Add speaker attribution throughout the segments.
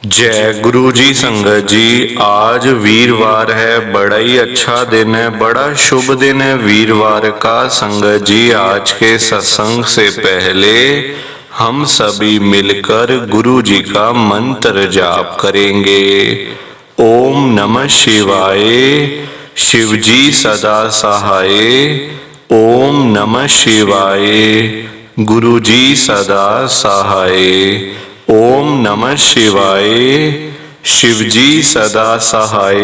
Speaker 1: जय गुरु जी। संगत जी, आज वीरवार है, बड़ा ही अच्छा दिन है, बड़ा शुभ दिन है वीरवार का। संगत जी, आज के सत्संग से पहले हम सभी मिलकर गुरु जी का मंत्र जाप करेंगे। ओम नमः शिवाय, शिव जी सदा सहाय। ओम नमः शिवाय, गुरु जी सदा सहाय। ओम नमः शिवाय, शिव जी सदा सहाय।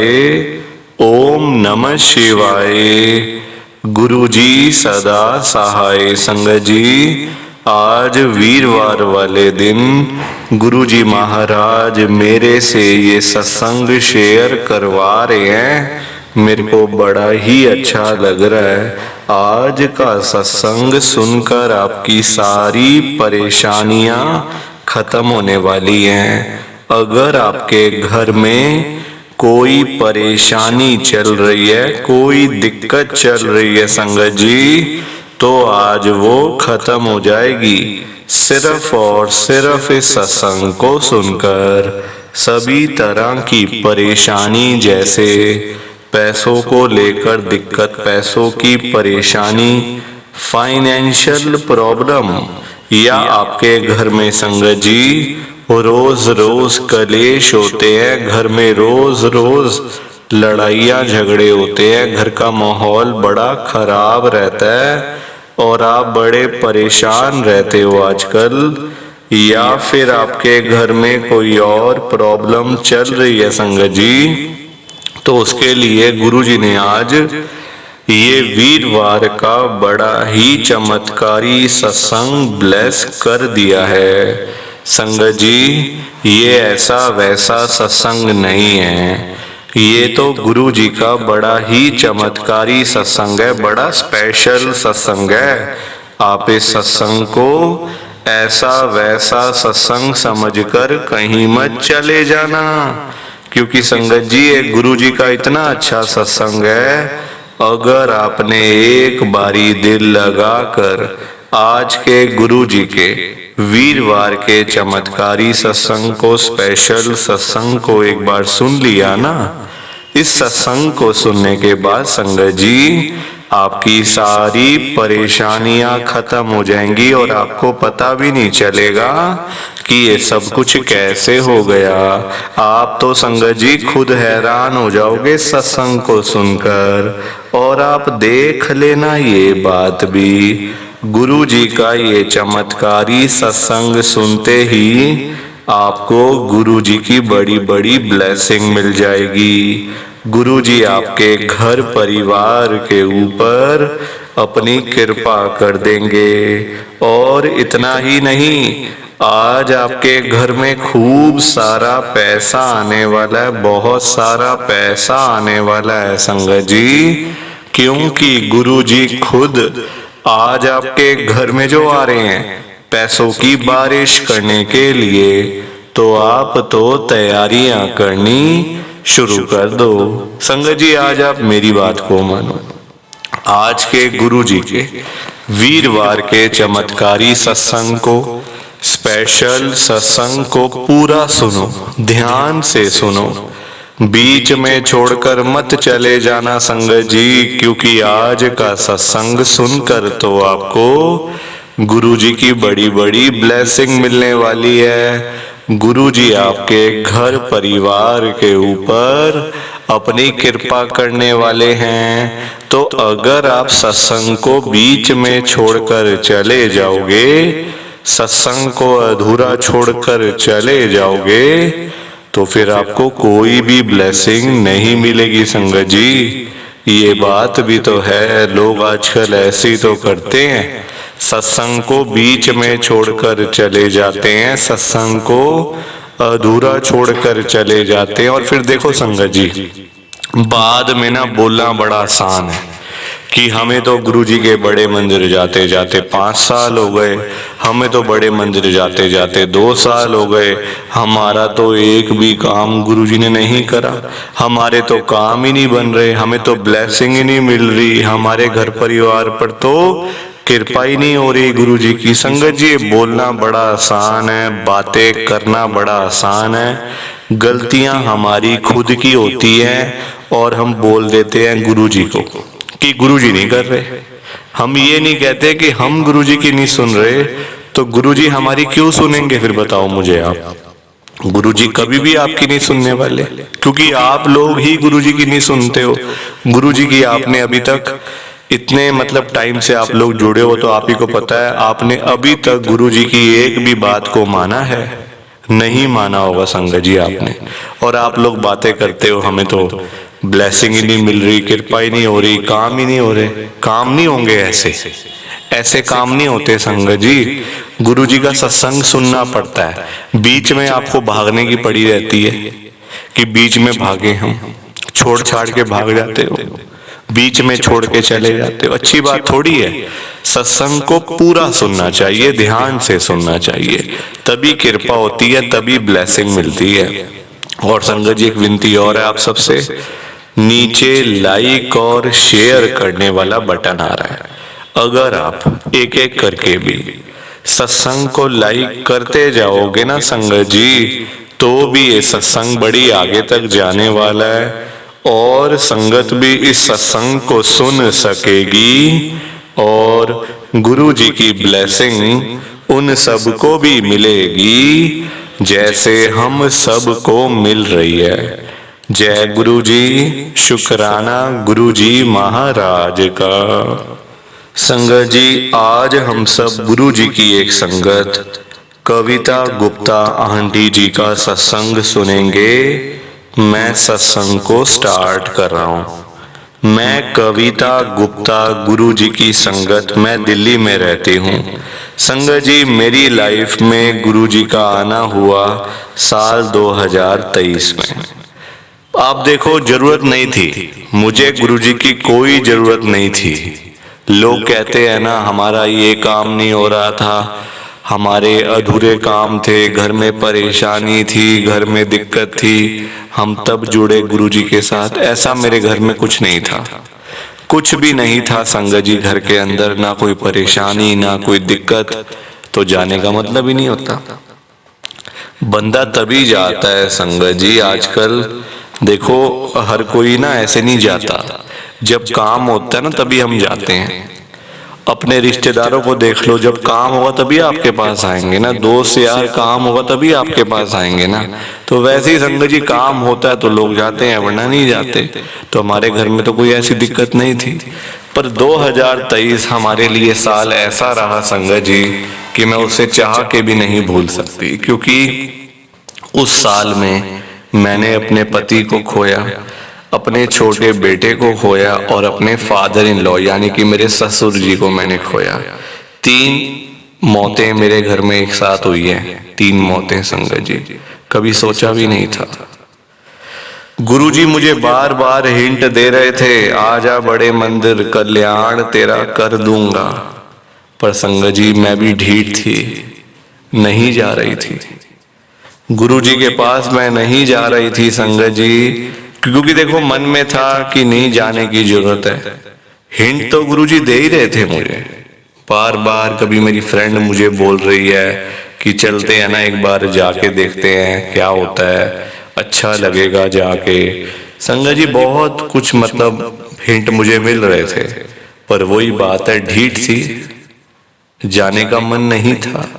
Speaker 1: ओम नमः शिवाय, गुरु जी सदा सहाय। संगत जी, आज वीरवार वाले दिन गुरु जी महाराज मेरे से ये सत्संग शेयर करवा रहे हैं। मेरे को बड़ा ही अच्छा लग रहा है। आज का सत्संग सुनकर आपकी सारी परेशानियां खत्म होने वाली हैं। अगर आपके घर में कोई परेशानी चल रही है, कोई दिक्कत चल रही है संगत जी, तो आज वो खत्म हो जाएगी सिर्फ और सिर्फ इस सत्संग को सुनकर। सभी तरह की परेशानी, जैसे पैसों को लेकर दिक्कत, पैसों की परेशानी, फाइनेंशियल प्रॉब्लम, या आपके घर में संगत जी रोज रोज कलेश होते हैं, घर में रोज रोज लड़ाइयाँ झगड़े होते हैं, घर का माहौल बड़ा खराब रहता है और आप बड़े परेशान रहते हो आजकल, या फिर आपके घर में कोई और प्रॉब्लम चल रही है संगत जी, तो उसके लिए गुरु जी ने आज ये वीरवार का बड़ा ही चमत्कारी सत्संग ब्लेस कर दिया है। संगत जी, ये ऐसा वैसा सत्संग नहीं है, ये तो गुरु जी का बड़ा ही चमत्कारी सत्संग है, बड़ा स्पेशल सत्संग है। आप इस सत्संग को ऐसा वैसा सत्संग समझकर कहीं मत चले जाना, क्योंकि संगत जी ये गुरु जी का इतना अच्छा सत्संग है। अगर आपने एक बारी दिल लगाकर आज के गुरु जी के वीरवार के चमत्कारी सत्संग को, स्पेशल सत्संग को एक बार सुन लिया ना, इस सत्संग को सुनने के बाद संगत जी आपकी सारी परेशानियां खत्म हो जाएंगी और आपको पता भी नहीं चलेगा कि ये सब कुछ कैसे हो गया। आप तो संगत जी खुद हैरान हो जाओगे सत्संग को सुनकर। और आप देख लेना ये बात भी, गुरु जी का ये चमत्कारी सत्संग सुनते ही आपको गुरु जी की बड़ी बड़ी ब्लेसिंग मिल जाएगी। गुरु जी आपके घर परिवार के ऊपर अपनी कृपा कर देंगे। और इतना ही नहीं, आज आपके घर में खूब सारा पैसा आने वाला है, बहुत सारा पैसा आने वाला है संगत जी, क्योंकि गुरु जी खुद आज आपके घर में जो आ रहे हैं पैसों की बारिश करने के लिए, तो आप तो तैयारियां करनी शुरू कर दो। संगत जी, आज आप मेरी बात को मानो, आज के गुरु जी के वीरवार के चमत्कारी सत्संग को, स्पेशल सत्संग को पूरा सुनो, ध्यान से सुनो, बीच में छोड़कर मत चले जाना संगत जी, क्योंकि आज का सत्संग सुनकर तो आपको गुरु जी की बड़ी बड़ी ब्लेसिंग मिलने वाली है। गुरु जी आपके घर परिवार के ऊपर अपनी कृपा करने वाले हैं। तो अगर आप सत्संग को बीच में छोड़कर चले जाओगे, सत्संग को अधूरा छोड़कर चले जाओगे, तो फिर आपको कोई भी ब्लेसिंग नहीं मिलेगी संगत जी। ये बात भी तो है, लोग आजकल ऐसे ही तो करते हैं, सत्संग को बीच में छोड़कर चले जाते हैं, सत्संग को अधूरा छोड़कर चले जाते हैं। और फिर देखो संगत जी, बाद में ना बोलना बड़ा आसान है कि हमें तो गुरु जी के बड़े मंदिर जाते जाते 5 साल हो गए, हमें तो बड़े मंदिर जाते जाते 2 साल हो गए, हमारा तो एक भी काम गुरु जी ने नहीं करा, हमारे तो काम ही नहीं बन रहे, हमें तो ब्लेसिंग ही नहीं मिल रही, हमारे घर परिवार पर तो कृपा ही नहीं हो रही गुरु जी की। संगत जी बोलना बड़ा आसान है, बातें करना बड़ा आसान है, गलतियां हमारी खुद की होती हैं और हम बोल देते हैं गुरु जी को कि गुरु जी नहीं कर रहे। हम ये नहीं कहते कि हम गुरु जी की नहीं सुन रहे, तो गुरु जी हमारी क्यों सुनेंगे फिर बताओ मुझे आप। गुरु जी कभी भी आपकी नहीं सुनने वाले, क्योंकि आप लोग ही गुरु जी की नहीं सुनते हो। गुरु जी की आपने अभी तक इतने मतलब टाइम से आप लोग जुड़े हो, तो आप ही को पता है आपने अभी तक गुरु जी की एक भी बात को माना है? नहीं माना होगा संगत जी आपने। और आप लोग बातें करते हो हमें तो ब्लेसिंग ही नहीं मिल रही, कृपा ही नहीं हो रही, काम ही नहीं हो रहे। काम नहीं होंगे ऐसे काम नहीं होते संगत जी। गुरु जी का सत्संग सुनना पड़ता है। बीच में आपको भागने की पड़ी रहती है कि बीच में भागे, हम छोड़ छाड़ के भाग जाते हो, बीच में छोड़ के चले जाते हो। अच्छी बात थोड़ी है। सत्संग को पूरा सुनना चाहिए, ध्यान से सुनना चाहिए, तभी कृपा होती है, तभी ब्लेसिंग मिलती है। और संगत जी एक विनती और है आप सबसे, नीचे लाइक और शेयर करने वाला बटन आ रहा है, अगर आप एक एक करके भी सत्संग को लाइक करते जाओगे ना संगत जी, तो भी ये सत्संग बड़ी आगे तक जाने वाला है और संगत भी इस सत्संग को सुन सकेगी और गुरु जी की ब्लेसिंग उन सबको भी मिलेगी जैसे हम सबको मिल रही है। जय गुरु जी, शुक्राना गुरु जी महाराज का। संगत जी आज हम सब गुरु जी की एक संगत कविता गुप्ता आंटी जी का सत्संग सुनेंगे। मैं सत्संग को स्टार्ट कर रहा हूँ। मैं कविता गुप्ता गुरु जी की संगत, मैं दिल्ली में रहती हूँ। संगत जी मेरी लाइफ में गुरु जी का आना हुआ साल 2023 में। आप देखो जरूरत नहीं थी मुझे, गुरु जी की कोई जरूरत नहीं थी। लोग कहते हैं ना हमारा ये काम नहीं हो रहा था, हमारे अधूरे काम थे, घर में परेशानी थी, घर में दिक्कत थी, हम तब जुड़े गुरु जी के साथ। ऐसा मेरे घर में कुछ नहीं था, कुछ भी नहीं था संगत जी घर के अंदर, ना कोई परेशानी ना कोई दिक्कत, तो जाने का मतलब ही नहीं होता। बंदा तभी जाता है संगत जी। आजकल देखो हर कोई ना ऐसे नहीं जाता, जब काम होता है ना तभी हम जाते हैं। अपने रिश्तेदारों को देख लो, जब काम होगा तभी आपके पास आएंगे ना। दोस्त यार काम होगा तभी आपके पास आएंगे ना। तो वैसे ही संगत जी काम होता है तो लोग जाते हैं, वरना नहीं जाते। तो हमारे घर में तो कोई ऐसी दिक्कत नहीं थी। पर 2023 हमारे लिए साल ऐसा रहा संगत जी कि मैं उसे चाह के भी नहीं भूल सकती, क्योंकि उस साल में मैंने अपने पति को खोया, अपने छोटे बेटे को खोया और अपने फादर इन लॉ यानी कि मेरे ससुर जी को मैंने खोया। 3 मौतें मेरे घर में एक साथ हुई हैं, 3 मौतें संगत जी, कभी सोचा भी नहीं था। गुरुजी मुझे बार बार हिंट दे रहे थे, आजा बड़े मंदिर कल्याण तेरा कर दूंगा, पर संगत जी मैं भी ढीठ थी, नहीं जा रही थी गुरुजी के पास, मैं नहीं जा रही थी संगत जी, क्योंकि देखो मन में था कि नहीं जाने की जरूरत है। हिंट तो गुरुजी दे ही रहे थे मुझे बार बार। कभी मेरी फ्रेंड मुझे बोल रही है कि चलते हैं ना एक बार जाके देखते हैं क्या होता है, अच्छा लगेगा जाके। संगत जी बहुत कुछ मतलब हिंट मुझे मिल रहे थे, पर वही बात है ढीठ थी, जाने का मन नहीं था,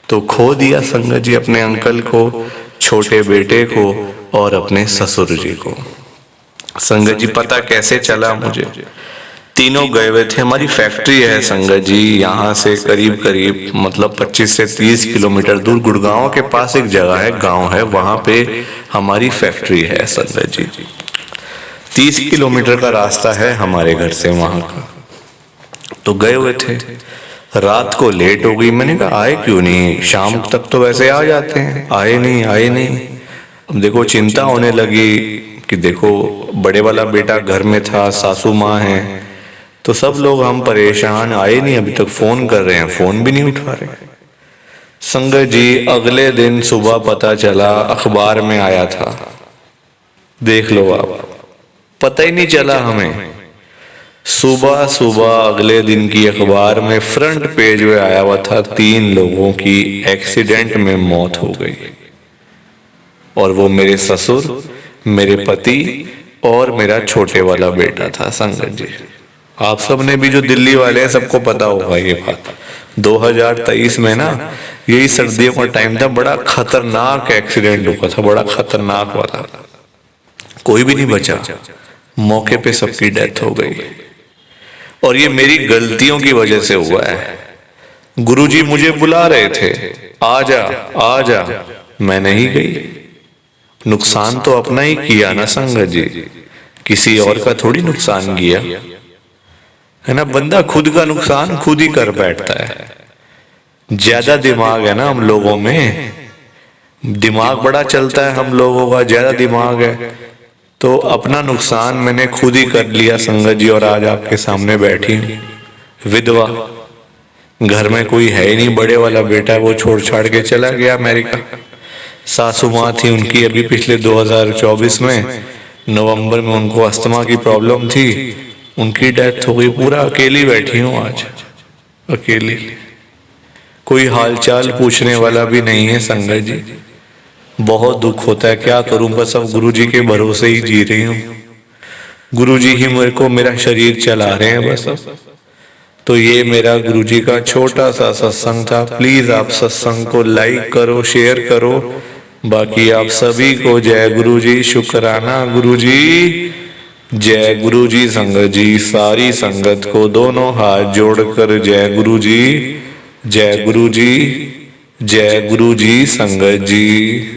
Speaker 1: तो खो दिया संगत जी अपने अंकल को, छोटे बेटे को और अपने ससुर जी को। संगत जी पता कैसे चला मुझे, तीनों गए हुए थे। हमारी फैक्ट्री है संगत जी यहाँ से करीब करीब मतलब 25 से 30 किलोमीटर दूर गुड़गांव के पास एक जगह है, गांव है, वहां पे हमारी फैक्ट्री है संगत जी। 30 किलोमीटर का रास्ता है हमारे घर से वहां का। तो गए हुए थे, रात को लेट हो गई। मैंने कहा आए क्यों नहीं, शाम तक तो वैसे आ जाते हैं, आए नहीं। अब देखो चिंता होने लगी कि देखो बड़े वाला बेटा घर में था, सासू माँ है, तो सब लोग हम परेशान, आए नहीं, अभी तक फोन कर रहे हैं, फोन भी नहीं उठा रहे। संगत जी अगले दिन सुबह पता चला, अखबार में आया था, देख लो आप, पता ही नहीं चला हमें। सुबह सुबह अगले दिन की अखबार में फ्रंट पेज पे आया हुआ था 3 लोगों की एक्सीडेंट में मौत हो गई, और वो मेरे ससुर, मेरे पति और मेरा छोटे वाला बेटा था। संगत जी, आप सब ने भी, जो दिल्ली वाले हैं, सबको पता होगा ये बात। 2023 में ना, यही सर्दियों का टाइम था, बड़ा खतरनाक एक्सीडेंट हुआ था, बड़ा खतरनाक हुआ था। कोई भी नहीं बचा, मौके पे सबकी डेथ हो गई, और ये मेरी गलतियों की वजह से हुआ है। गुरुजी मुझे बुला रहे थे, आजा आजा, मैं नहीं गई। नुकसान तो अपना ही किया ना संगत जी, किसी और का थोड़ी नुकसान किया है ना। बंदा खुद का नुकसान खुद ही कर बैठता है। ज्यादा दिमाग है ना हम लोगों में, दिमाग बड़ा चलता है हम लोगों का, ज्यादा दिमाग है, तो अपना नुकसान मैंने खुद ही कर लिया संगत जी। और आज आपके सामने बैठी हूँ, विधवा, घर में कोई है ही नहीं, बड़े वाला बेटा वो छोड़ छाड़ के चला गया अमेरिका। सासू माँ थी उनकी, अभी पिछले 2024 में नवंबर में उनको अस्थमा की प्रॉब्लम थी, उनकी डेथ हो गई। पूरा अकेली बैठी हूँ आज, अकेली, कोई हालचाल पूछने वाला भी नहीं है संगत जी। बहुत दुख होता है, क्या करूं, बस अब गुरुजी के भरोसे ही जी रही हूँ। गुरुजी ही मेरे को मेरा शरीर चला रहे हैं बस अब। तो ये मेरा गुरुजी का छोटा सा सत्संग था। प्लीज आप सत्संग को लाइक करो, शेयर करो। बाकी आप सभी को जय गुरुजी, शुक्राना गुरुजी, जय गुरुजी। संगत जी, सारी संगत को दोनों हाथ जोड़कर जय गुरुजी, जय गुरुजी, जय गुरुजी। संगत जी,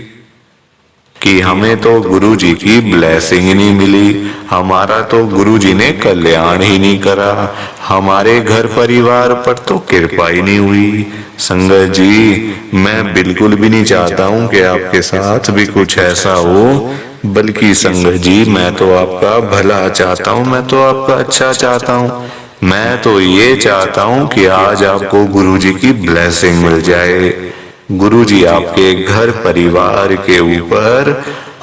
Speaker 1: कि हमें तो गुरुजी की ब्लेसिंग ही नहीं मिली, हमारा तो गुरुजी ने कल्याण ही नहीं करा, हमारे घर परिवार पर तो कृपा ही नहीं हुई। संगत जी, मैं बिल्कुल भी नहीं चाहता हूँ कि आपके साथ भी कुछ ऐसा हो, बल्कि संगत जी मैं तो आपका भला चाहता हूँ, मैं तो आपका अच्छा चाहता हूँ। मैं तो ये चाहता हूँ कि आज आपको गुरुजी की ब्लेसिंग मिल जाए, गुरुजी आपके घर परिवार के ऊपर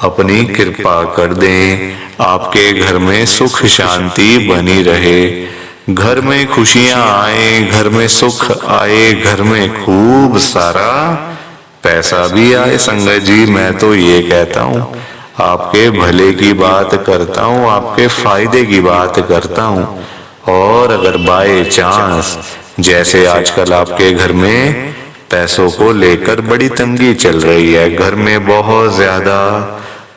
Speaker 1: अपनी कृपा कर दें, आपके घर में सुख शांति बनी रहे, घर में खुशियां आए, घर में सुख आए, घर में खूब सारा पैसा भी आए। संगत जी, मैं तो ये कहता हूँ, आपके भले की बात करता हूँ, आपके फायदे की बात करता हूँ। और अगर बाय चांस, जैसे आजकल आपके घर में पैसों को लेकर बड़ी तंगी चल रही है, घर में बहुत ज्यादा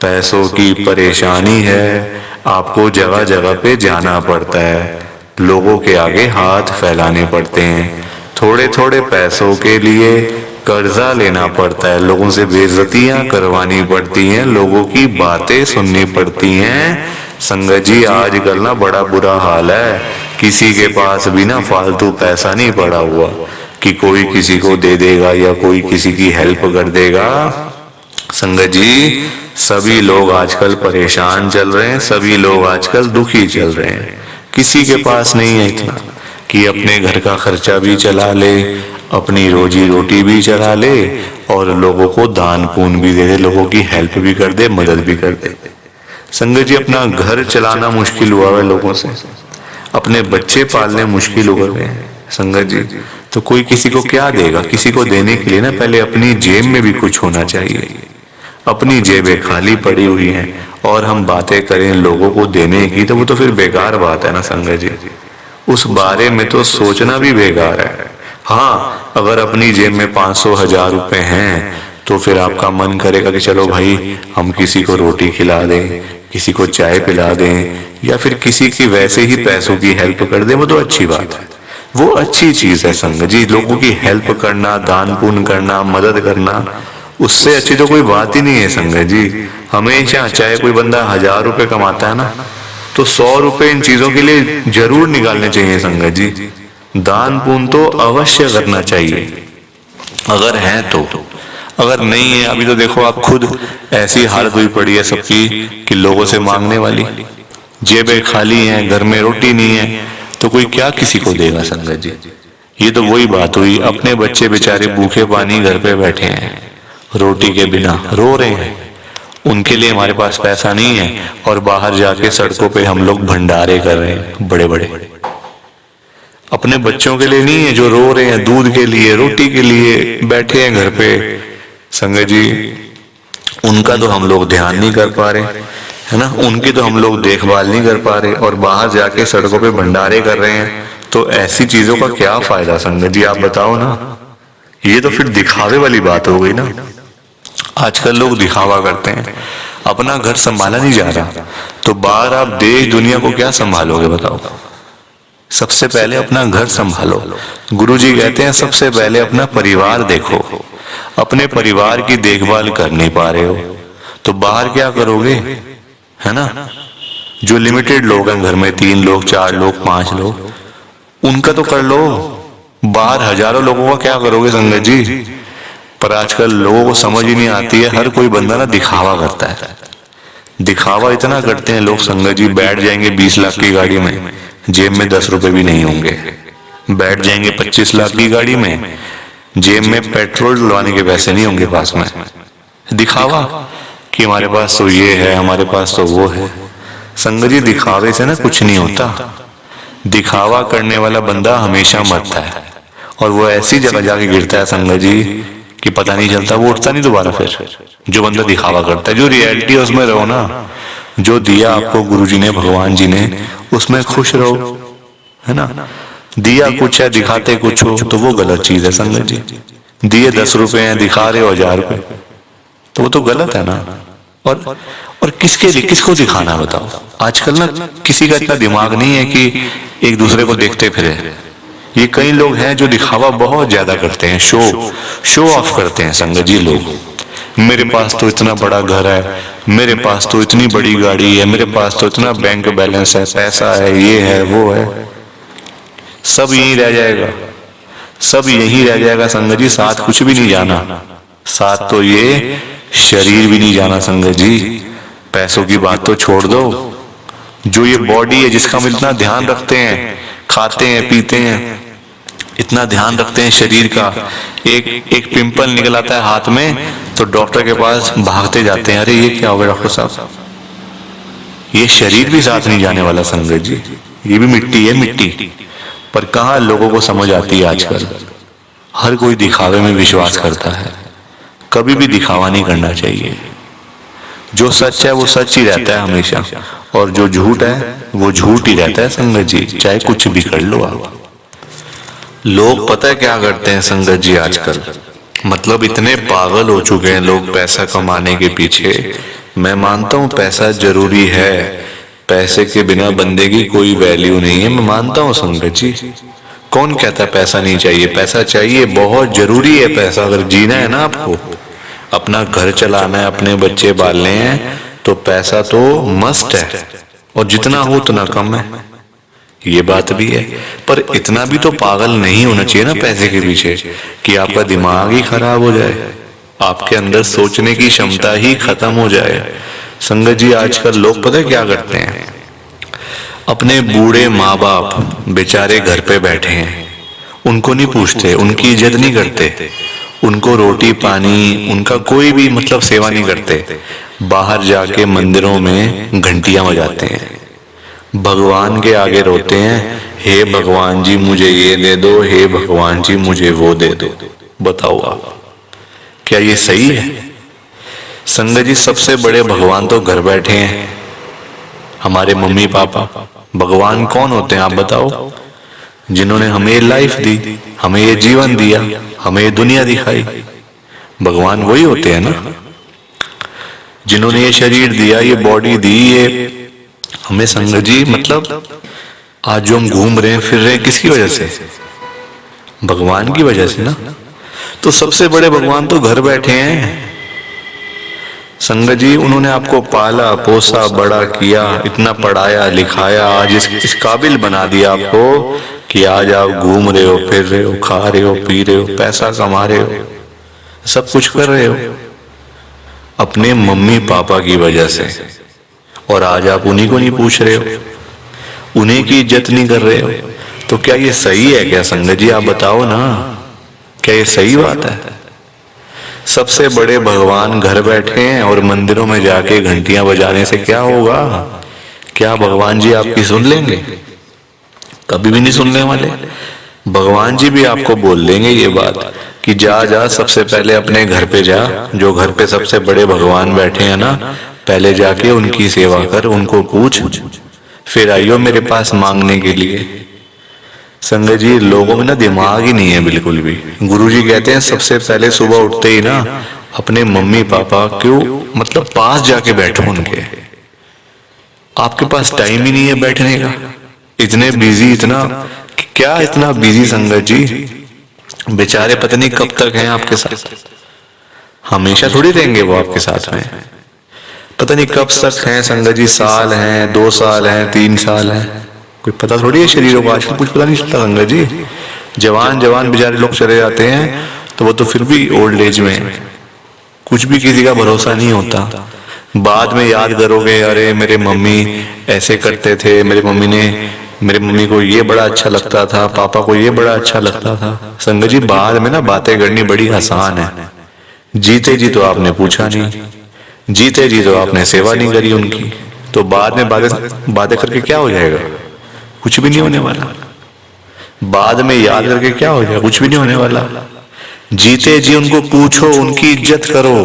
Speaker 1: पैसों की परेशानी है, आपको जगह जगह पे जाना पड़ता है, लोगों के आगे हाथ फैलाने पड़ते हैं, थोड़े थोड़े पैसों के लिए कर्जा लेना पड़ता है, लोगों से बेइज्जतियां करवानी पड़ती हैं, लोगों की बातें सुननी पड़ती हैं। संगत जी, आजकल ना बड़ा बुरा हाल है, किसी के पास भी ना फालतू पैसा नहीं पड़ा हुआ कि कोई किसी को दे देगा या कोई किसी की हेल्प कर देगा। संगत जी, सभी लोग आजकल परेशान चल रहे हैं, सभी लोग आजकल दुखी चल रहे हैं। किसी के पास नहीं है इतना कि अपने घर का खर्चा भी चला ले, अपनी रोजी रोटी भी चला ले, और लोगों को दान पुण्य भी दे दे, लोगों की हेल्प भी कर दे, मदद भी कर दे। संगत जी, अपना घर चलाना मुश्किल हुआ है लोगों से, अपने बच्चे पालने मुश्किल हो गए हैं। संगत जी, तो कोई किसी को क्या देगा? किसी को देने के लिए ना पहले अपनी जेब में भी कुछ होना चाहिए। अपनी जेबें खाली पड़ी हुई हैं और हम बातें करें लोगों को देने की, तो वो तो फिर बेकार बात है ना संगत जी। उस बारे में तो सोचना भी बेकार है। हाँ, अगर अपनी जेब में 500-1000 रुपए हैं तो फिर आपका मन करेगा कि चलो भाई हम किसी को रोटी खिला दें, किसी को चाय पिला दें, या फिर किसी की वैसे ही पैसों की हेल्प कर दें, वो तो अच्छी बात है, वो अच्छी चीज है संगत जी। लोगों की हेल्प करना, दान पुण्य करना, मदद करना, उससे अच्छी तो कोई बात ही नहीं है संगत जी। हमेशा चाहे कोई बंदा 1000 रुपए कमाता है ना, तो 100 रुपए इन चीजों के लिए जरूर निकालने चाहिए संगत जी। दान पुण्य तो अवश्य करना चाहिए अगर है तो। अगर नहीं है, अभी तो देखो आप खुद, ऐसी हालत हुई पड़ी है सबकी कि लोगों से मांगने वाली, जेबें खाली हैं, घर में रोटी नहीं है, तो कोई क्या किसी को देगा संगत जी। ये तो वही बात हुई, अपने बच्चे बेचारे भूखे पानी घर पे बैठे हैं, रोटी के बिना रो रहे हैं, उनके लिए हमारे पास पैसा नहीं है और बाहर जाके सड़कों पे हम लोग भंडारे कर रहे हैं बड़े बड़े। अपने बच्चों के लिए नहीं है जो रो रहे हैं दूध के लिए, रोटी के लिए बैठे हैं घर पे। संगत जी, उनका तो हम लोग ध्यान नहीं कर पा रहे, है ना, उनकी तो हम लोग देखभाल नहीं कर पा रहे और बाहर जाके सड़कों पे भंडारे कर रहे हैं। तो ऐसी चीजों का क्या फायदा संगत जी, आप बताओ ना। ये तो फिर दिखावे वाली बात हो गई ना। आजकल लोग दिखावा करते हैं, अपना घर संभाला नहीं जा रहा, तो बाहर आप देश दुनिया को क्या संभालोगे बताओ। सबसे पहले अपना घर संभालो। गुरुजी कहते हैं सबसे पहले अपना परिवार देखो। अपने परिवार की देखभाल कर नहीं पा रहे हो तो बाहर क्या करोगे, है ना। जो लिमिटेड लोग हैं घर में, 3 लोग 4 लोग 5 लोग, उनका तो कर लो। बाहर हजारों लोगों का क्या करोगे संगत जी। पर आजकल लोगों को समझ ही नहीं आती है, हर कोई बंदा ना दिखावा करता है। दिखावा इतना करते हैं लोग संगत जी, बैठ जाएंगे 20 लाख की गाड़ी में, जेब में 10 रुपए भी नहीं होंगे। बैठ जाएंगे 25 लाख की गाड़ी में, जेब में पेट्रोल डलवाने के पैसे नहीं होंगे पास में। दिखावा कि हमारे पास तो ये है, हमारे पास तो वो है। संगत जी, दिखावे से ना कुछ नहीं होता। दिखावा करने वाला बंदा हमेशा मरता है और वो ऐसी जगह जाके गिरता है संगत जी कि पता नहीं चलता, वो उठता नहीं दोबारा फिर। जो बंदा दिखावा करता है, जो रियलिटी है उसमें रहो ना। जो दिया आपको गुरुजी ने, भगवान जी ने, उसमें खुश रहो, है ना। दिया कुछ है, दिखाते कुछ हो तो वो गलत चीज है संगत जी। दिए 10 रुपए हैं, दिखा रहे हो 1000 रुपए, तो वो तो गलत है ना। और किसके लिए, किसको दिखाना बताओ। आजकल ना किसी का इतना दिमाग नहीं है कि एक दूसरे को देखते फिरे। ये कई लोग हैं जो दिखावा बहुत ज्यादा करते हैं, शो ऑफ करते हैं संगत जी लोग। मेरे पास तो इतना बड़ा घर है, मेरे पास तो इतनी बड़ी गाड़ी है, मेरे पास तो इतना बैंक बैलेंस है, पैसा है, ये है वो है। सब यहीं रह जाएगा, सब यहीं रह जाएगा संगत जी। साथ कुछ भी नहीं जाना, साथ तो ये शरीर भी नहीं जाना संगत जी। पैसों की बात तो छोड़ दो, जो ये बॉडी है जिसका हम इतना ध्यान रखते हैं, खाते हैं पीते हैं, इतना ध्यान रखते हैं शरीर का, एक पिंपल निकल आता है हाथ में तो डॉक्टर के पास भागते जाते हैं, अरे ये क्या हो गया डॉक्टर साहब। ये शरीर भी साथ नहीं जाने वाला संगत जी, ये भी मिट्टी है, मिट्टी। पर कहाँ लोगों को समझ आती है आजकल। हर कोई दिखावे में विश्वास करता है, कभी भी दिखावा नहीं करना चाहिए। जो सच है वो सच ही रहता है हमेशा, और जो झूठ है वो झूठ ही रहता है संगत जी, चाहे कुछ भी कर लो आप। लोग पता है क्या करते हैं संगत जी आजकल, मतलब इतने पागल हो चुके हैं लोग पैसा कमाने के पीछे। मैं मानता हूँ पैसा जरूरी है, पैसे के बिना बंदे की कोई वैल्यू नहीं है, मैं मानता हूँ संगत जी। कौन कहता है पैसा नहीं चाहिए, पैसा चाहिए, बहुत जरूरी है पैसा। अगर जीना है ना आपको, अपना घर चलाना है, अपने बच्चे पालने हैं, तो पैसा तो मस्ट है, और जितना हो उतना कम है, ये बात भी है। पर इतना भी तो पागल नहीं होना चाहिए ना पैसे के पीछे कि आपका दिमाग ही खराब हो जाए, आपके अंदर सोचने की क्षमता ही खत्म हो जाए। संगत जी, आजकल लोग पता है क्या करते हैं, अपने बूढ़े माँ बाप बेचारे घर पे बैठे हैं, उनको नहीं पूछते, उनकी इज्जत नहीं करते, उनको रोटी पानी, उनका कोई भी मतलब सेवा नहीं करते। बाहर जाके मंदिरों में घंटियां बजाते हैं, भगवान के आगे रोते हैं, हे भगवान जी मुझे ये दे दो, हे भगवान जी मुझे वो दे दो। बताओ आप, क्या ये सही है? संगत जी, सबसे बड़े भगवान तो घर बैठे हैं, हमारे मम्मी पापा। भगवान कौन होते हैं आप बताओ? जिन्होंने हमें लाइफ दी, हमें ये जीवन दिया, हमें ये दुनिया दिखाई, भगवान वही होते हैं ना। जिन्होंने ये शरीर दिया, ये बॉडी दी, ये हमें संगत जी, मतलब आज जो हम घूम रहे हैं फिर रहे हैं, किसकी वजह से? भगवान की वजह से ना। तो सबसे बड़े भगवान तो घर बैठे हैं संगत जी। उन्होंने आपको पाला पोसा बड़ा किया, इतना पढ़ाया लिखाया, आज इस काबिल बना दिया आपको कि आज आप घूम रहे हो, फिर रहे हो, खा रहे हो, पी रहे हो, पैसा कमा रहे हो, सब कुछ कर रहे हो अपने मम्मी पापा की वजह से। और आज आप उन्हीं को नहीं पूछ रहे हो, उन्हीं की इज्जत नहीं कर रहे हो। तो क्या ये सही है क्या संगत जी? आप बताओ ना, क्या ये सही बात है? सबसे बड़े भगवान घर बैठे हैं और मंदिरों में जाके घंटियां बजाने से क्या होगा? क्या भगवान जी आपकी सुन लेंगे? कभी भी नहीं सुनने वाले। भगवान जी भी आपको बोल देंगे ये बात कि जा जा सबसे पहले अपने घर पे जा, जो घर पे सबसे बड़े भगवान बैठे हैं ना, पहले जाके उनकी सेवा कर, उनको पूछ, फिर आइयो मेरे पास मांगने के लिए। संगत जी, लोगों में ना दिमाग ही नहीं है बिल्कुल भी। गुरुजी कहते हैं सबसे पहले सुबह उठते ही ना अपने मम्मी पापा क्यों मतलब पास जाके बैठो उनके। आपके पास टाइम ही नहीं है बैठने का, इतने बिजी, इतना क्या इतना बिजी संगत जी, बेचारे पता नहीं कब तक हैं आपके साथ, हमेशा थोड़ी रहेंगे वो आपके साथ में, पता नहीं कब तक हैं संगत जी, साल हैं, 2 साल हैं, 3 साल हैं, कोई पता थोड़ी है शरीरों का, आजकल कुछ पता नहीं चलता संगत जी। जवान जवान बेचारे लोग चले जाते हैं तो वो तो फिर भी ओल्ड एज में, कुछ भी किसी का भरोसा नहीं होता। बाद में याद करोगे अरे मेरे मम्मी ऐसे करते थे, मेरे मम्मी को ये बड़ा अच्छा लगता था, पापा को ये बड़ा अच्छा लगता था। संगत जी, बाद में ना बातें करनी बड़ी आसान है, जीते जी तो आपने पूछा नहीं, जीते जी तो आपने सेवा नहीं करी उनकी, तो बाद में बातें करके क्या हो जाएगा? कुछ भी नहीं होने वाला। बाद में याद करके क्या हो जाएगा? कुछ भी नहीं होने वाला। जीते जी उनको पूछो, उनकी इज्जत करो,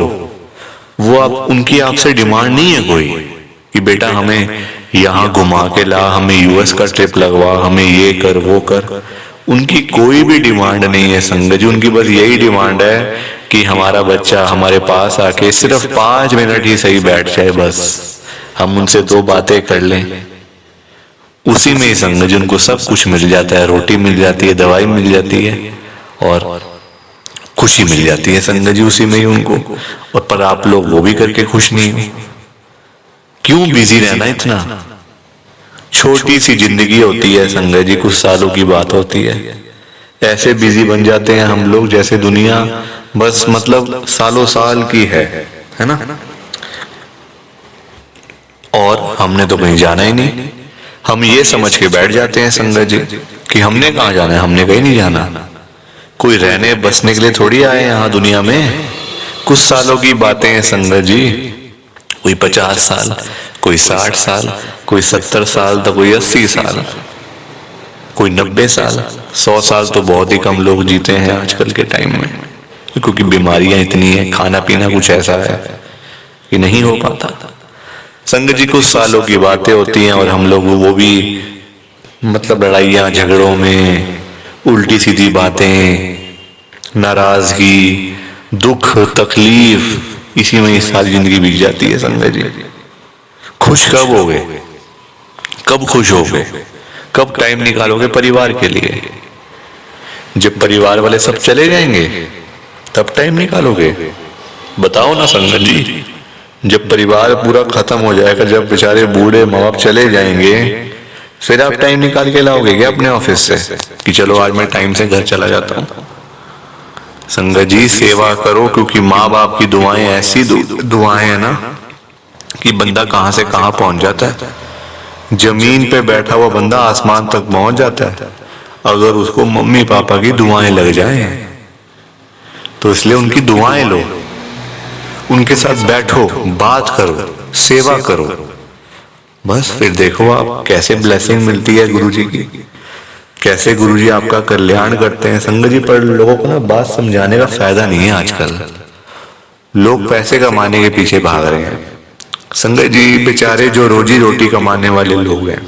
Speaker 1: वो आप उनकी आपसे डिमांड नहीं है कोई कि बेटा हमें यहाँ घुमा के ला, हमें यूएस का ट्रिप लगवा, हमें ये कर वो कर, उनकी कोई भी डिमांड नहीं है संगत जी। उनकी बस यही डिमांड है कि हमारा बच्चा हमारे पास आके सिर्फ 5 मिनट ही सही बैठ जाए, बस हम उनसे 2 बातें कर लें, उसी में ही संगत जी उनको सब कुछ मिल जाता है, रोटी मिल जाती है, दवाई मिल जाती है और खुशी मिल जाती है संगत जी उसी में ही उनको। और पर आप लोग वो भी करके खुश नहीं हो, क्यों बिजी रहना इतना? छोटी सी जिंदगी होती है संगत जी, कुछ सालों की बात होती है, ऐसे बिजी बन जाते हैं हम लोग जैसे दुनिया बस मतलब सालों साल की है ना। और हमने तो कहीं जाना ही नहीं, हम ये समझ के बैठ जाते हैं संगत जी कि हमने कहाँ जाना है, हमने कहीं नहीं जाना। कोई रहने बसने के लिए थोड़ी आए यहाँ दुनिया में, कुछ सालों की बातें हैं संगत जी, कोई 50 साल, कोई 60 साल, कोई 70 साल, तो कोई 80 साल, कोई 90 साल, 100 साल तो बहुत ही कम लोग जीते हैं आजकल के टाइम में, क्योंकि बीमारियां इतनी है, खाना पीना कुछ ऐसा है कि नहीं हो पाता। संगत जी, कुछ सालों की बातें होती हैं और हम लोग वो भी मतलब लड़ाइयाँ झगड़ों में, उल्टी सीधी बातें, नाराजगी, दुख तकलीफ, इसी में सारी जिंदगी बीत जाती है संगत जी। खुश कब होगे? कब खुश होगे? कब टाइम निकालोगे परिवार के लिए? जब परिवार वाले सब चले जाएंगे तब टाइम निकालोगे? बताओ ना संगत जी। जब परिवार पूरा खत्म हो जाएगा, जब बेचारे बूढ़े माँ बाप चले जाएंगे, फिर आप टाइम निकाल के लाओगे क्या अपने ऑफिस से कि चलो आज मैं टाइम से घर चला जाता हूँ? संगत जी, सेवा करो, क्योंकि माँ बाप की दुआएं ऐसी दुआएं है ना कि बंदा कहाँ से कहाँ पहुंच जाता है। जमीन पे बैठा हुआ बंदा आसमान तक पहुंच जाता है अगर उसको मम्मी पापा की दुआएं लग जाएं। तो इसलिए उनकी दुआएं लो, उनके साथ बैठो, बात करो, सेवा करो, बस फिर देखो आप कैसे ब्लेसिंग मिलती है गुरुजी की, कैसे गुरुजी आपका कल्याण करते हैं संगत जी। पर लोगों को ना बात समझाने का फायदा नहीं है आजकल, लोग पैसे कमाने के पीछे भाग रहे हैं संगत जी। बेचारे जो रोजी रोटी कमाने वाले लोग हैं,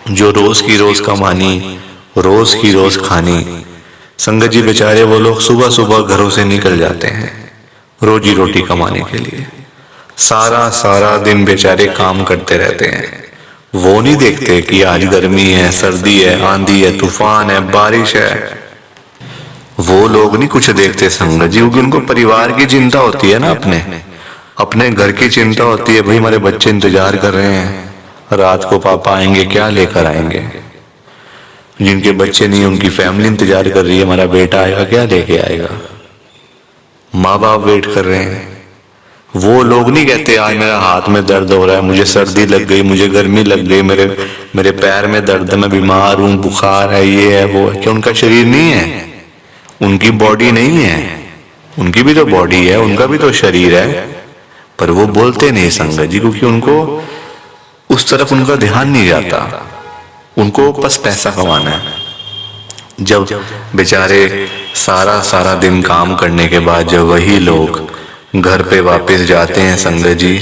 Speaker 1: जो रोज की रोज कमानी, रोज की रोज खानी, संगत जी बेचारे वो लोग सुबह सुबह घरों से निकल जाते हैं रोजी रोटी कमाने के लिए, सारा दिन बेचारे काम करते रहते हैं। वो नहीं देखते कि आज गर्मी है, सर्दी है, आंधी है, तूफान है, बारिश है, वो लोग नहीं कुछ देखते संगत जी, क्योंकि उनको परिवार की चिंता होती है ना, अपने घर की चिंता होती है। भाई हमारे बच्चे इंतजार कर रहे हैं रात को, पापा आएंगे क्या लेकर आएंगे। जिनके बच्चे नहीं, उनकी फैमिली इंतजार कर रही है, हमारा बेटा आएगा क्या लेके आएगा। माँ बाप वेट कर रहे हैं। वो लोग नहीं कहते आज मेरा हाथ में दर्द हो रहा है, मुझे सर्दी लग गई, मुझे गर्मी लग गई, मेरे पैर में दर्द है, मैं बीमार हूँ, बुखार है, ये है वो है। क्या उनका शरीर नहीं है, उनकी बॉडी नहीं है, उनकी भी तो बॉडी है, उनका भी तो शरीर है, पर वो बोलते नहीं संगत जी, क्योंकि उनको उस तरफ उनका ध्यान नहीं जाता। उनको बस पैसा कमाना है। जब बेचारे सारा सारा दिन काम करने के बाद जब वही लोग घर पे वापस जाते हैं संगत जी,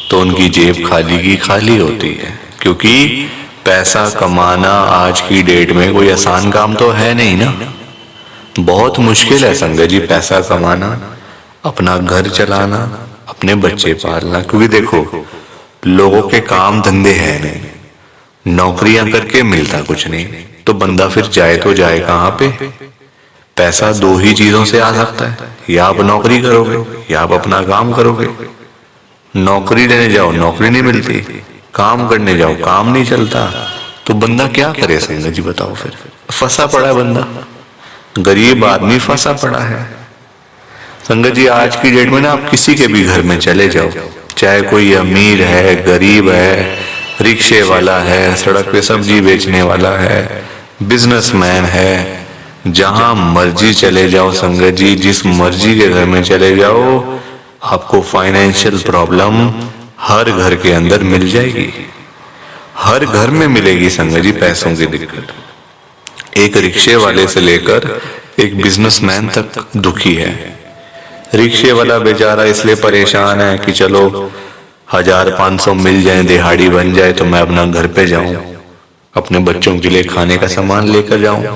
Speaker 1: तो उनकी जेब खाली की खाली होती है। क्योंकि पैसा कमाना आज की डेट में कोई आसान काम तो है नहीं ना, बहुत मुश्किल है संगत जी पैसा कमाना, अपना घर चलाना, अपने बच्चे पालना। क्योंकि देखो लोगों के काम धंधे हैं नहीं, नौकरियां करके मिलता कुछ नहीं, तो बंदा फिर जाए तो जाए कहाँ पे। पैसा दो ही चीजों से आ सकता है, या आप नौकरी करोगे या आप अपना काम करोगे। नौकरी लेने जाओ नौकरी नहीं मिलती, काम करने जाओ काम नहीं चलता, तो बंदा क्या करे संगत जी बताओ। फिर फंसा पड़ा है बंदा, गरीब आदमी फंसा पड़ा है संगत जी। आज की डेट में ना आप किसी के भी घर में चले जाओ, चाहे कोई अमीर है गरीब है, रिक्शे वाला है, सड़क पे सब्जी बेचने वाला है, बिजनेसमैन है, जहां मर्जी चले जाओ संगत जी, जिस मर्जी के घर में चले जाओ, आपको फाइनेंशियल प्रॉब्लम हर घर के अंदर मिल जाएगी, हर घर में मिलेगी संगत जी पैसों की दिक्कत। एक रिक्शे वाले से लेकर एक बिजनेसमैन तक दुखी है। रिक्शे वाला बेचारा इसलिए परेशान है कि चलो 1500 मिल जाए, दिहाड़ी बन जाए तो मैं अपना घर पे जाऊं, अपने बच्चों के लिए खाने का सामान लेकर जाऊं।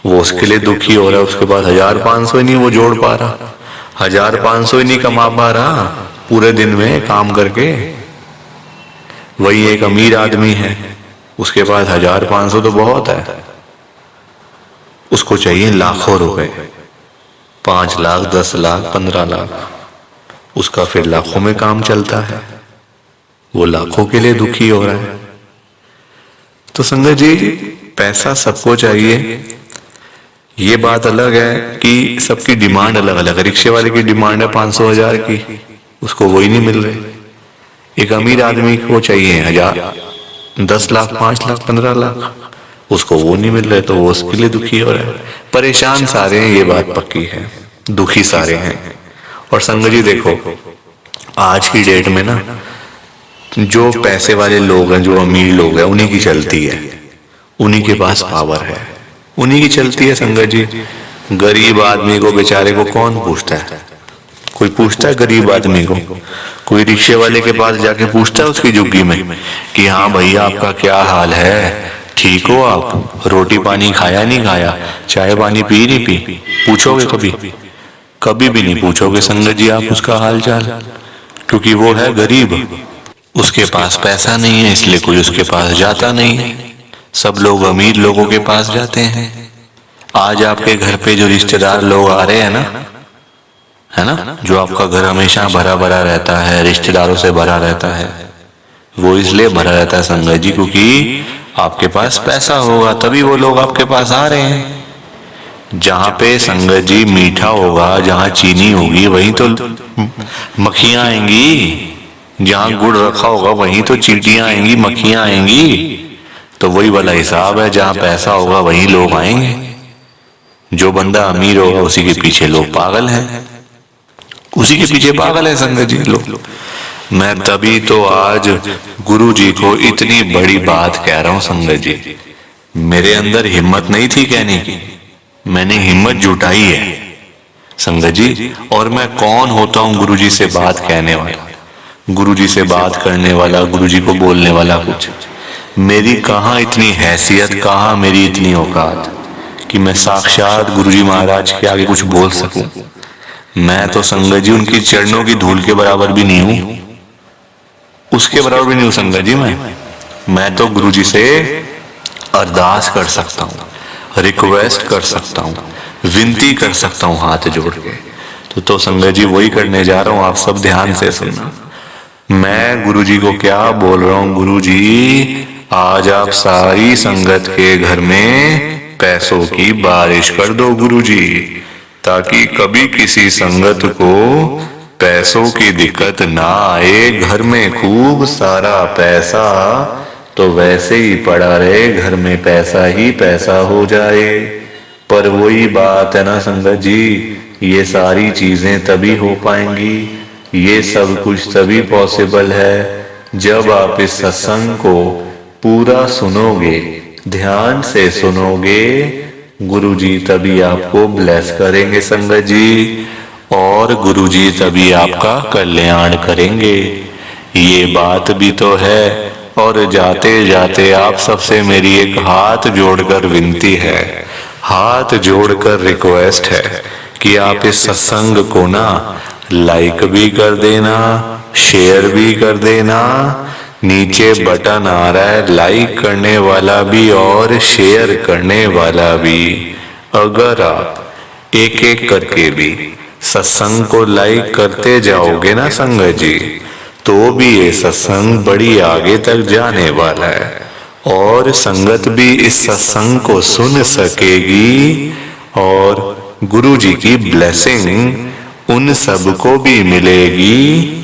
Speaker 1: वो उसके लिए दुखी हो रहा है, उसके बाद 1500 ही नहीं वो जोड़ पा रहा, 1500 ही नहीं कमा पा रहा पूरे दिन में काम करके। वही एक अमीर आदमी है, उसके पास 1500 तो बहुत है, उसको चाहिए लाखों रुपए, 5 लाख 10 लाख 15 लाख, उसका फिर लाखों में काम चलता है, वो लाखों के लिए दुखी हो रहा है। तो संगत जी पैसा सबको चाहिए, ये बात अलग है कि सबकी डिमांड अलग अलग है। रिक्शे वाले की डिमांड है 500 1000 की, उसको वही नहीं मिल रही। एक अमीर आदमी को चाहिए 1000 10 लाख 5 लाख 15 लाख, उसको वो नहीं मिल रहे, तो वो उसके लिए दुखी हो रहा है। परेशान सारे हैं, ये बात पक्की है, दुखी सारे हैं। और संगत जी देखो आज की डेट में ना जो पैसे वाले लोग हैं, जो अमीर लोग हैं, उन्हीं की चलती है, उन्हीं के पास पावर है, उन्हीं की चलती है संगत जी। गरीब आदमी को बेचारे को कौन पूछता है? कोई पूछता है गरीब आदमी को? कोई रिक्शे वाले के पास जाके पूछता है उसकी झुग्गी में कि हाँ भैया आपका क्या हाल है, ठीक हो आप, रोटी पानी खाया नहीं खाया, चाय पानी पी नहीं पी? पूछोगे कभी? कभी भी नहीं पूछोगे संगत जी आप उसका हाल चाल, क्योंकि वो है गरीब, उसके पास पैसा नहीं है, इसलिए कोई उसके पास जाता नहीं है। सब लोग अमीर लोगों के पास जाते हैं। आज आपके घर पे जो रिश्तेदार लोग आ रहे हैं ना, है ना, जो आपका घर हमेशा भरा भरा रहता है, रिश्तेदारों से भरा रहता है, वो इसलिए भरा रहता है संगत जी क्योंकि आपके पास पैसा होगा, तभी वो लोग आपके पास आ रहे हैं। जहां पे संगत जी मीठा होगा, जहां चीनी होगी, वहीं तो मक्खियां आएंगी। जहां गुड़ रखा होगा वहीं तो चींटियां आएंगी, मक्खियां आएंगी। तो वही वाला हिसाब है, जहां पैसा होगा वहीं लोग आएंगे। जो बंदा अमीर होगा उसी के पीछे लोग पागल हैं, उसी के पीछे पागल है संगत जी लोग। मैं तभी तो आज गुरु जी को इतनी बड़ी बात कह रहा हूं संगत जी। मेरे अंदर हिम्मत नहीं थी कहने की, मैंने हिम्मत जुटाई है संगत जी। और मैं कौन होता हूं गुरु जी से बात कहने वाला, गुरु जी से बात करने वाला, गुरु जी को बोलने वाला? कुछ मेरी कहाँ इतनी हैसियत, कहाँ मेरी इतनी औकात कि मैं साक्षात गुरु जी महाराज के आगे कुछ बोल सकूं। मैं तो संगत जी उनकी चरणों की धूल के बराबर भी नहीं हूं, उसके बराबर भी नहीं हूं संगत जी। मैं तो गुरु जी से अरदास कर सकता हूं, रिक्वेस्ट कर सकता हूं, विनती कर सकता हूं हाथ जोड़ के। तो संगत जी वही करने जा रहा हूं, आप सब ध्यान से सुनना। मैं गुरु जी को क्या बोल रहा हूं, गुरु जी आज आप सारी संगत के घर में पैसों की बारिश कर दो गुरु जी, ताकि कभी किसी संगत को पैसों की दिक्कत ना आए। घर में खूब सारा पैसा तो वैसे ही पड़ा रहे, घर में पैसा ही पैसा हो जाए। पर वही बात है ना संगत जी, ये सारी चीजें तभी हो पाएंगी, ये सब कुछ तभी पॉसिबल है जब आप इस सत्संग को पूरा सुनोगे, ध्यान से सुनोगे। गुरुजी तभी आपको ब्लेस करेंगे संगत जी, और गुरुजी तभी आपका कल्याण करेंगे। ये बात भी तो है। और जाते जाते आप सबसे मेरी एक हाथ जोड़कर विनती है, हाथ जोड़कर रिक्वेस्ट है कि आप इस सत्संग को ना लाइक भी कर देना, शेयर भी कर देना। नीचे बटन आ रहा है लाइक करने वाला भी और शेयर करने वाला भी। अगर आप एक एक करके भी सत्संग को लाइक करते जाओगे ना संगत जी, तो भी ये सत्संग बड़ी आगे तक जाने वाला है, और संगत भी इस सत्संग को सुन सकेगी, और गुरु जी की ब्लेसिंग उन सब को भी मिलेगी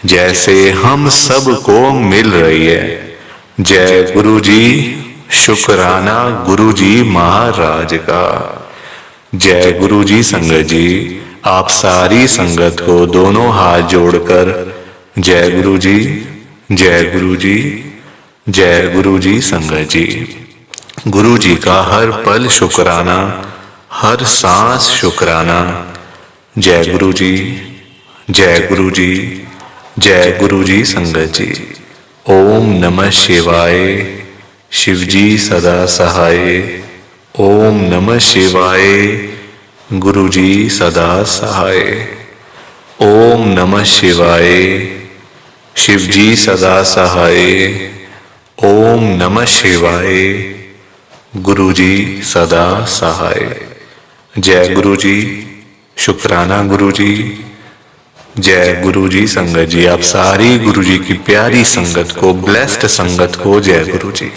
Speaker 1: जैसे हम सब को मिल रही है। जय गुरु जी, शुक्राना गुरु जी महाराज का। जय गुरु जी संगत जी, आप सारी संगत को दोनों हाथ जोड़कर जय गुरु जी, जय गुरु जी, जय गुरु जी संगत जी। गुरु जी का हर पल शुक्राना, हर सांस शुक्राना। जय गुरु जी, जय गुरु जी, जय गुरु जी संगत जी। ओम नमः शिवाय। शिव जी सदा सहाय। ओम नमः शिवाय। गुरु जी सदा सहाय। ओम नमः शिवाय। शिव जी सदा सहाय। ओम नमः शिवाय। गुरु जी सदा सहाय। जय गुरु जी, शुक्राना गुरु जी। जय गुरु जी संगत जी, आप सारी गुरु जी की प्यारी संगत को, ब्लेस्ड संगत को जय गुरु जी।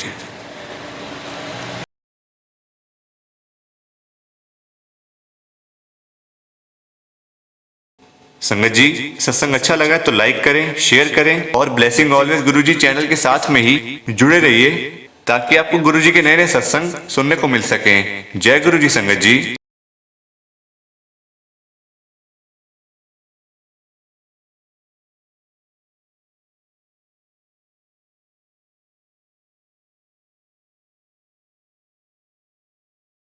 Speaker 1: संगत जी, सत्संग अच्छा लगा तो लाइक करें, शेयर करें, और ब्लेसिंग ऑलवेज गुरुजी चैनल के साथ में ही जुड़े रहिए, ताकि आपको गुरुजी के नए नए सत्संग सुनने को मिल सकें। जय गुरु जी संगत जी।